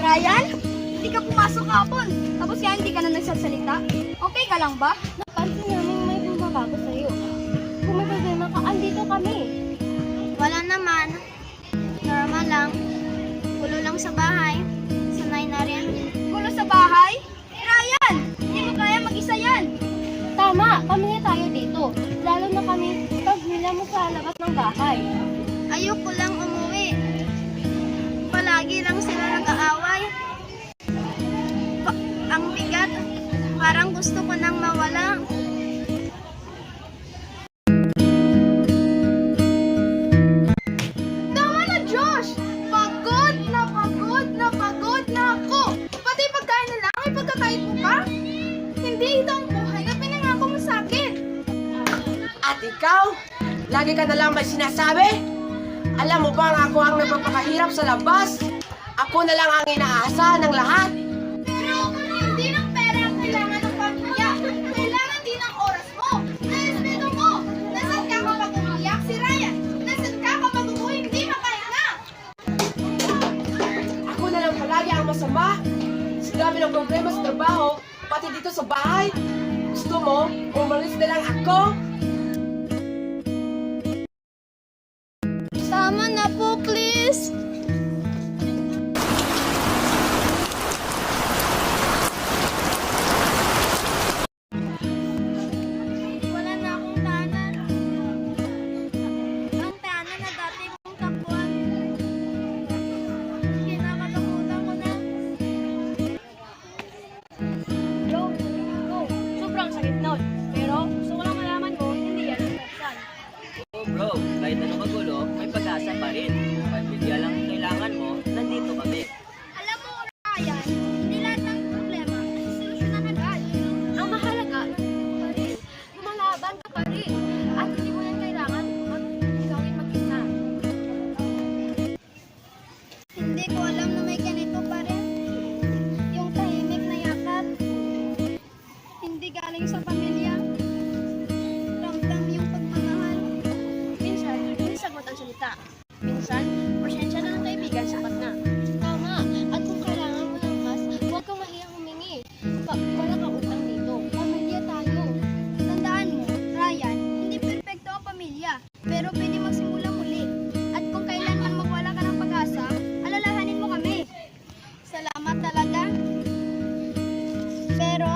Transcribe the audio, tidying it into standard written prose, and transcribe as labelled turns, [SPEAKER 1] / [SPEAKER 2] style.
[SPEAKER 1] Ryan, hindi ka pumasok kapon. Tapos kaya hindi ka na nagsasalita. Okay ka lang ba?
[SPEAKER 2] Napansin namin may bumabago sa'yo. Kung may problema ka, andito kami.
[SPEAKER 3] Wala naman. Normal lang. Kulo lang sa bahay. Sanay na rin.
[SPEAKER 1] Gulo sa bahay? Ryan, hindi mo kaya mag-isa yan.
[SPEAKER 2] Tama, pamilya tayo dito. Lalo na kami pamilya mo sa labas ng bahay.
[SPEAKER 3] Ayoko lang umuwi. Palagi lang sila nag-aaway. Ang bigat. Parang gusto ko nang mawala.
[SPEAKER 1] Tama na, Josh! Pagod na ako! Pati pagkain na lang ay pagkakait mo pa? Hindi ito ang buhay na pinangako mo sa akin.
[SPEAKER 4] At ikaw, lagi ka na lang may sinasabi? Alam mo bang ako ang nagpapakahirap sa labas? Ako na lang ang inaasa ng lahat.
[SPEAKER 1] Pero hindi ng pera ang kailangan ng pamilya. Kailangan din ang oras mo. Respeto mo. Nasaan ka kapag umiyak si Ryan? Nasaan ka kapag umuwi hindi makahinga?
[SPEAKER 4] Ako na lang palagi ang masama. Sa dami ng problema sa trabaho, pati dito sa bahay. Gusto mo, umalis na lang ako?
[SPEAKER 3] Tama na po, please. Wala na akong tanan. Ang tanan na dati kong takbuhan. Kinakatakutan ko na.
[SPEAKER 2] Go. Sobrang sakit nun. Pero gusto ko lang malaman mo, hindi yan ang taksan.
[SPEAKER 5] Oh bro, kahit anong magulo, may pag-asa pa rin. Pamilya lang ang kailangan mo, nandito kami.
[SPEAKER 3] Alam mo, Ryan, hindi lahat ng problema ay solusyonan agad.
[SPEAKER 2] Ang mahalaga, nandito pa rin. Lumalaban ka pa rin. At hindi mo yan kailangan gawin mag-isa.
[SPEAKER 3] Hindi ko alam na may ganito pa rin. Yung tahimik na yakap. Hindi galing sa pamilya. Ramdam yung pagmamahal.
[SPEAKER 2] Minsan, hindi sagot ang salita. Minsan, presensya na ng kaibigan sapat na. Tama. At kung kailangan mo ng mas, huwag kang mahiyang humingi. Wala kang utang dito. Pamilya tayo.
[SPEAKER 3] Tandaan mo, Ryan, hindi perfecto ang pamilya. Pero pwede magsimula muli. At kung kailanman mawala ka ng pag-asa, alalahanin mo kami. Salamat talaga. Pero,